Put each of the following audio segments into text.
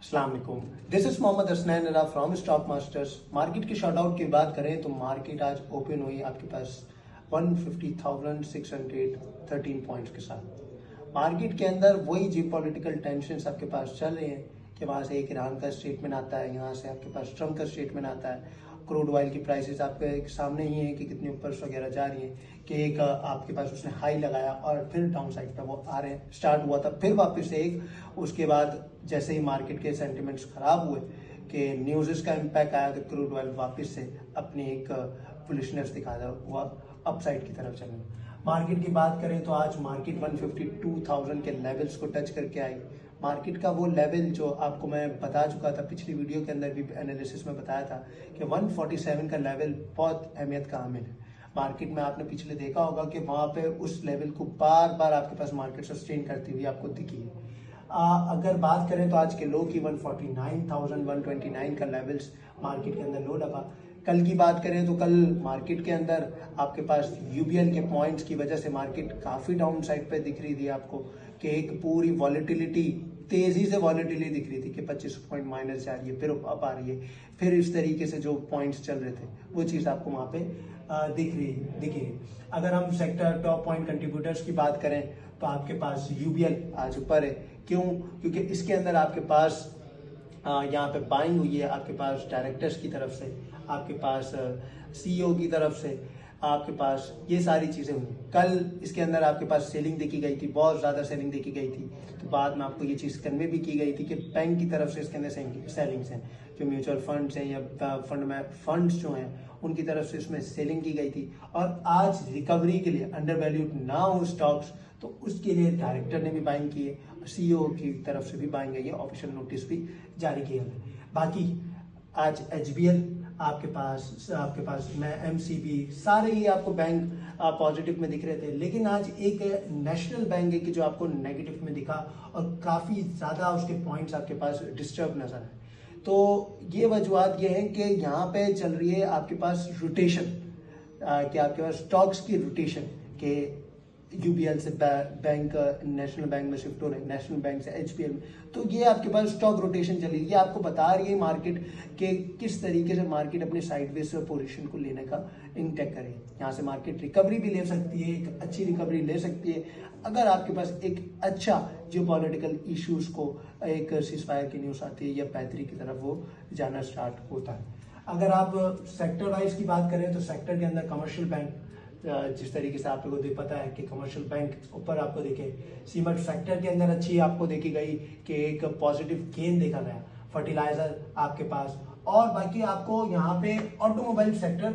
अस्सलाम वालेकुम, this is Mohammad Hasnain नरा फ्रॉम स्टॉक मास्टर्स। मार्केट की शॉर्ट आउट की बात करें तो मार्केट आज ओपन हुई आपके पास 150,613 पॉइंट्स के साथ। मार्केट के अंदर वही जियोपॉलिटिकल टेंशंस आपके पास चल रहे हैं कि वहाँ से एक ईरान का स्टेटमेंट आता है, यहाँ से आपके पास ट्रम्प का स्टेटमेंट आता है। क्रूड ऑयल की प्राइसेस आपके सामने ही है कि कितनी ऊपर वगैरह जा रही है कि एक आपके पास उसने हाई लगाया और फिर डाउन साइड पे वो आ रहे हैं, स्टार्ट हुआ था फिर वापस से एक। उसके बाद जैसे ही मार्केट के सेंटिमेंट्स खराब हुए कि न्यूज़ का इम्पैक्ट आया तो क्रूड ऑयल वापस से अपनी एक बुलिशनेस दिखाया हुआ अपसाइड की तरफ चलने। मार्केट की बात करें तो आज मार्केट 152,000 के लेवल्स को टच करके आई। मार्केट का वो लेवल जो आपको मैं बता चुका था पिछली वीडियो के अंदर भी एनालिसिस में बताया था कि 147 का लेवल बहुत अहमियत का हामिल है। मार्केट में आपने पिछले देखा होगा कि वहाँ पे उस लेवल को बार बार आपके पास मार्केट सस्टेन करती हुई आपको दिखी है। अगर बात करें तो आज के लो की 149,129 का लेवल्स मार्केट के अंदर लो लगा। कल की बात करें तो कल मार्केट के अंदर आपके पास यूबीएल के पॉइंट्स की वजह से मार्केट काफ़ी डाउन साइड पे दिख रही थी आपको कि एक पूरी वॉलेटिलिटी तेजी से वॉलेटिलिटी दिख रही थी कि 25 पॉइंट माइनस जा रही है, फिर अप आ रही है, फिर इस तरीके से जो पॉइंट्स चल रहे थे वो चीज़ आपको वहाँ पे दिखी। अगर हम सेक्टर टॉप पॉइंट कंट्रीब्यूटर्स की बात करें तो आपके पास यूबीएल आज ऊपर है। क्यों? क्योंकि इसके अंदर आपके पास यहाँ पे बाइंग हुई है, आपके पास डायरेक्टर्स की तरफ से, आपके पास सीईओ की तरफ से, आपके पास ये सारी चीज़ें हुई। कल इसके अंदर आपके पास सेलिंग देखी गई थी, बहुत ज़्यादा सेलिंग देखी गई थी। तो बाद में आपको ये चीज़ कन्वे भी की गई थी कि बैंक की तरफ से इसके अंदर सेलिंग्स हैं, जो म्यूचुअल फंड्स हैं या फंड्स जो हैं उनकी तरफ से इसमें सेलिंग की गई थी। और आज रिकवरी के लिए अंडर वैल्यूड ना हो स्टॉक्स तो उसके लिए डायरेक्टर ने भी बाइंग की है, सीईओ की तरफ से भी बाइंग है, ऑफिशियल नोटिस भी जारी किया है। बाकी आज एचबीएल आपके पास मैं एमसीबी सारे ही आपको बैंक पॉजिटिव में दिख रहे थे, लेकिन आज एक नेशनल बैंक है कि जो आपको नेगेटिव में दिखा और काफ़ी ज़्यादा उसके पॉइंट्स आपके पास डिस्टर्ब नजर आए। तो ये वजूहत ये हैं कि यहाँ पे चल रही है आपके पास रोटेशन, कि आपके पास स्टॉक्स की रोटेशन के यूबीएल से बैंक नेशनल बैंक में शिफ्ट हो रहे हैं, नेशनल बैंक से एचपीएल में। तो ये आपके पास स्टॉक रोटेशन चली, ये आपको बता रही है मार्केट के किस तरीके से मार्केट अपने साइडवेज पोजीशन को लेने का इंटेक करे। यहाँ से मार्केट रिकवरी भी ले सकती है, एक अच्छी रिकवरी ले सकती है अगर आपके पास एक अच्छा जियोपॉलिटिकल इश्यूज को एक सीजफायर की न्यूज़ आती है या बेहतरी की तरफ वो जाना स्टार्ट होता है। अगर आप सेक्टर वाइज की बात करें तो सेक्टर के अंदर कमर्शियल बैंक, जिस तरीके से आप लोगों को पता है कि कमर्शियल बैंक ऊपर आपको देखे, सीमेंट सेक्टर के अंदर अच्छी आपको देखी गई कि एक पॉजिटिव गेन देखा गया, फर्टिलाइजर आपके पास, और बाकी आपको यहाँ पे ऑटोमोबाइल सेक्टर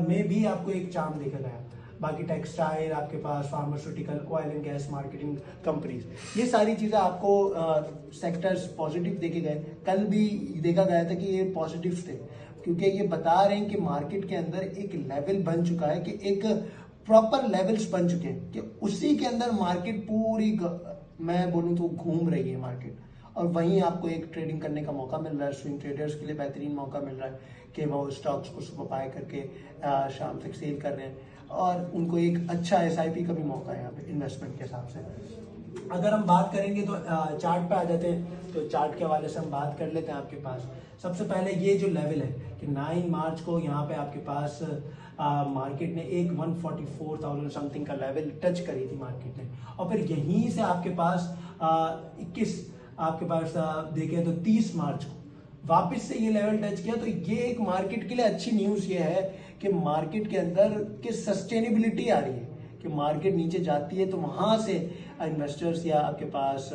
में भी आपको एक चार्म देखा गया। बाकी टेक्सटाइल आपके पास, pharmaceutical, oil and gas marketing companies, ये सारी चीज़ें आपको सेक्टर्स पॉजिटिव देखे गए। कल भी देखा गया था कि ये पॉजिटिव थे क्योंकि ये बता रहे हैं कि मार्केट के अंदर एक लेवल बन चुका है, कि एक प्रॉपर लेवल्स बन चुके हैं कि उसी के अंदर मार्केट पूरी मैं बोलूँ तो घूम रही है मार्केट, और वहीं आपको एक ट्रेडिंग करने का मौका मिल रहा है। स्विंग ट्रेडर्स के लिए बेहतरीन मौका मिल रहा है कि वो स्टॉक्स को सुबह बाय करके शाम तक सेल कर रहे हैं, और उनको एक अच्छा एसआईपी का भी मौका है यहाँ पे इन्वेस्टमेंट के हिसाब से। अगर हम बात करेंगे तो चार्ट पे आ जाते हैं, तो चार्ट के हवाले से हम बात कर लेते हैं। आपके पास सबसे पहले ये जो लेवल है कि 9 मार्च को यहाँ पे आपके पास मार्केट ने एक 144,000 समथिंग का लेवल टच करी थी मार्केट ने, और फिर यहीं से आपके पास 21 आपके पास देखें तो 30 मार्च को वापस से ये लेवल टच किया। तो ये एक मार्केट के लिए अच्छी न्यूज़ ये है कि मार्केट के अंदर कि सस्टेनेबिलिटी आ रही है, कि मार्केट नीचे जाती है तो वहां से इन्वेस्टर्स या आपके पास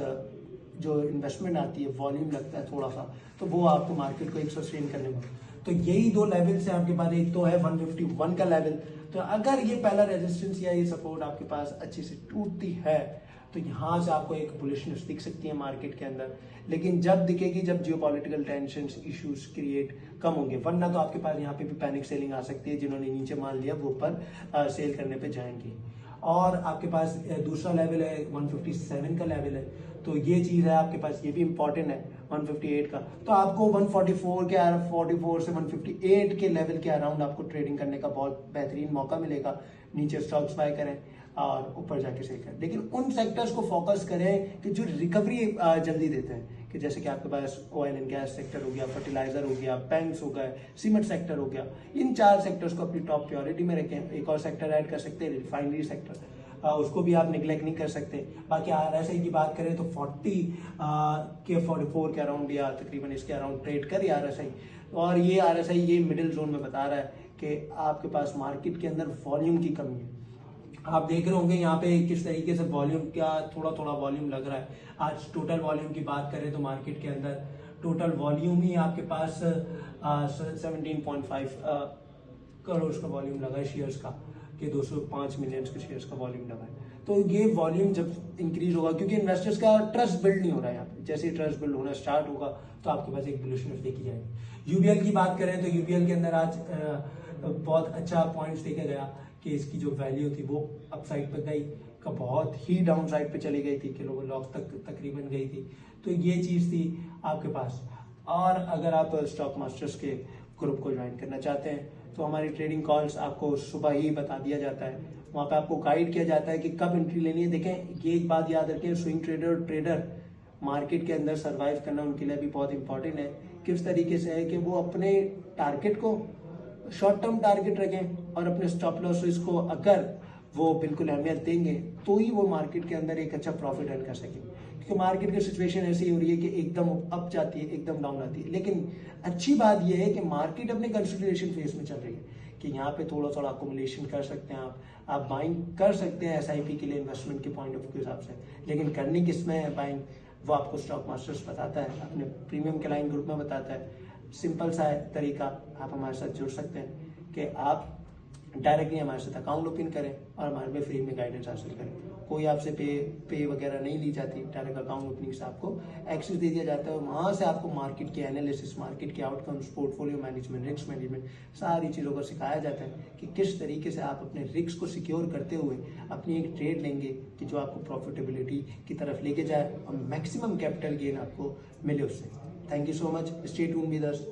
जो इन्वेस्टमेंट आती है, वॉल्यूम लगता है थोड़ा सा, तो वो आपको मार्केट को एक सस्टेन करने में। तो यही दो लेवल्स हैं आपके पास, एक तो है 151 का लेवल। तो अगर ये पहला रेजिस्टेंस या ये सपोर्ट आपके पास अच्छी से टूटती है तो यहाँ से आपको एक बुलिशनेस दिख सकती है मार्केट के अंदर, लेकिन जब दिखेगी जब जियोपॉलिटिकल टेंशंस इश्यूज क्रिएट कम होंगे, वरना तो आपके पास यहाँ पे भी पैनिक सेलिंग आ सकती है। जिन्होंने नीचे माल लिया वो ऊपर सेल करने पे जाएंगे। और आपके पास दूसरा लेवल है 157 का लेवल है, तो ये चीज़ है आपके पास, ये भी इंपॉर्टेंट है 158 का। तो आपको 144 से 158 के लेवल के अराउंड आपको ट्रेडिंग करने का बहुत बेहतरीन मौका मिलेगा। नीचे स्टॉक्स बाय करें और ऊपर जाके सेल करें, लेकिन उन सेक्टर्स को फोकस करें कि जो रिकवरी जल्दी देते हैं, कि जैसे कि आपके पास ऑयल एंड गैस सेक्टर हो गया, फर्टिलाइजर हो गया, बैंक्स हो गए, सीमेंट सेक्टर हो गया, इन 4 सेक्टर्स को अपनी टॉप प्रायोरिटी में रखें। एक और सेक्टर ऐड कर सकते हैं, रिफाइनरी सेक्टर, उसको भी आप निगलेक्ट नहीं कर सकते। बाकी RSI की बात करें तो 40 के 44 के अराउंड या तकरीबन इसके अराउंड ट्रेड कर RSI, और ये RSI ये मिडिल जोन में बता रहा है कि आपके पास मार्केट के अंदर वॉल्यूम की कमी है। आप देख रहे होंगे यहाँ पे किस तरीके से वॉल्यूम का थोड़ा थोड़ा वॉल्यूम लग रहा है। आज टोटल वॉल्यूम की बात करें तो मार्केट के अंदर टोटल वॉल्यूम ही आपके पास 17.5 करोड़ का वॉल्यूम लगा है शेयर्स का, कि 205 मिलियन के शेयर्स का वॉल्यूम लगा है। तो ये वॉल्यूम जब इंक्रीज होगा, क्योंकि इन्वेस्टर्स का ट्रस्ट बिल्ड नहीं हो रहा है यहाँ पे, जैसे ही ट्रस्ट बिल्ड होना स्टार्ट होगा तो आपके पास एक बुलिशनेस देखी जाएगी। UBL की बात करें तो UBL के अंदर आज बहुत अच्छा पॉइंट्स देखा गया कि इसकी जो वैल्यू थी वो अपसाइड पे गई, का बहुत ही डाउन साइड पे चली गई थी, किलो लॉक तक तकरीबन गई थी। तो ये चीज़ थी आपके पास। और अगर आप स्टॉक मास्टर्स के ग्रुप को ज्वाइन करना चाहते हैं तो हमारी ट्रेडिंग कॉल्स आपको सुबह ही बता दिया जाता है, वहाँ पे आपको गाइड किया जाता है कि कब एंट्री लेनी है। देखें, ये एक बात याद रखें, स्विंग ट्रेडर मार्केट के अंदर सर्वाइव करना उनके लिए भी बहुत इंपॉर्टेंट है। किस तरीके से है कि वो अपने टारगेट को शॉर्ट टर्म टारगेट रखें और अपने स्टॉप लॉसेस को अगर वो बिल्कुल अहमियत देंगे तो ही वो मार्केट के अंदर एक अच्छा प्रॉफिट अर्न कर सकेंगे। क्योंकि मार्केट की सिचुएशन ऐसी हो रही है कि एकदम अप जाती है, एकदम डाउन आती है। लेकिन अच्छी बात यह है कि मार्केट अपने कंसोलिडेशन फेज में चल रही है, कि यहाँ पे थोड़ा थोड़ा अकोमुलेशन कर सकते हैं आप बाइंग कर सकते हैं SIP के लिए इन्वेस्टमेंट के पॉइंट ऑफ व्यू के हिसाब से। लेकिन करनी किसमें है बाइंग, वो आपको स्टॉक मास्टर्स बताता है, अपने प्रीमियम क्लाइंट ग्रुप में बताता है। सिंपल सा है तरीका, आप हमारे साथ जुड़ सकते हैं कि आप डायरेक्टली हमारे साथ अकाउंट ओपन करें और हमारे में फ्री में गाइडेंस हासिल करें। कोई आपसे पे वगैरह नहीं ली जाती, डायरेक्ट अकाउंट ओपनिंग से आपको एक्सेस दे दिया जाता है, और वहाँ से आपको मार्केट के एनालिसिस, मार्केट के outcomes, portfolio management, risk management, सारी चीज़ों को सिखाया जाता है कि किस तरीके से आप अपने रिस्क को सिक्योर करते हुए अपनी एक ट्रेड लेंगे कि जो आपको प्रॉफिटेबिलिटी की तरफ लेके जाए और मैक्सिमम कैपिटल गेन आपको मिले उससे। Thank you so much, stay tuned with us.